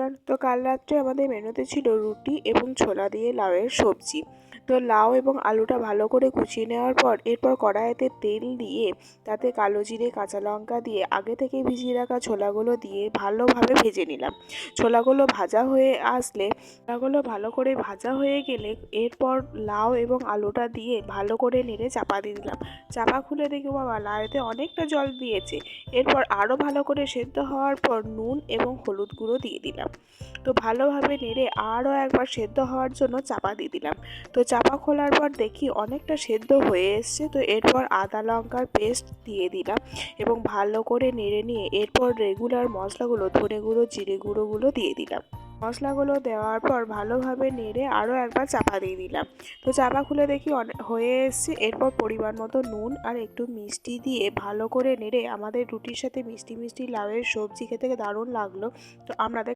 Everyone. তো কাল রাত্রে আমাদের মেনুতে ছিল রুটি এবং ছোলা দিয়ে লাউয়ের সবজি। তো লাউ এবং আলুটা ভালো করে কুচিয়ে নেওয়ার পর এরপর কড়াইতে তেল দিয়ে তাতে কালো জিরে কাঁচা লঙ্কা দিয়ে আগে থেকে ভিজিয়ে রাখা ছোলাগুলো দিয়ে ভালোভাবে ভেজে নিলাম। ছোলাগুলো ভাজা হয়ে আসলে ছোলাগুলো ভালো করে ভাজা হয়ে গেলে এরপর লাউ এবং আলুটা দিয়ে ভালো করে নেড়ে চাপা দিয়ে দিলাম। চাপা খুলে দেখি বাবা লাউতে অনেকটা জল দিয়েছে। এরপর আরও ভালো করে সেদ্ধ হওয়ার পর নুন এবং হলুদ গুঁড়ো দিয়ে দিলাম। তো ভালোভাবে নেড়ে আরও একবার সেদ্ধ হওয়ার জন্য চাপা দিয়ে দিলাম। তো চাপা খোলার পর দেখি অনেকটা সেদ্ধ হয়ে এসছে। তো এরপর আদা লঙ্কার পেস্ট দিয়ে দিলাম এবং ভালো করে নেড়ে নিয়ে এরপর রেগুলার মশলাগুলো ধনে গুঁড়ো জিরে গুঁড়োগুলো দিয়ে দিলাম। মশলাগুলো দেওয়ার পর ভালোভাবে নেড়ে আরও একবার চাপা দিয়ে দিলাম। তো চাপা খুলে দেখি হয়ে এসছে। এরপর পরিমাণ মতো নুন আর একটু মিষ্টি দিয়ে ভালো করে নেড়ে আমাদের রুটির সাথে মিষ্টি মিষ্টি লাউয়ের সবজি খেতে দারুণ লাগলো। তো আপনাদের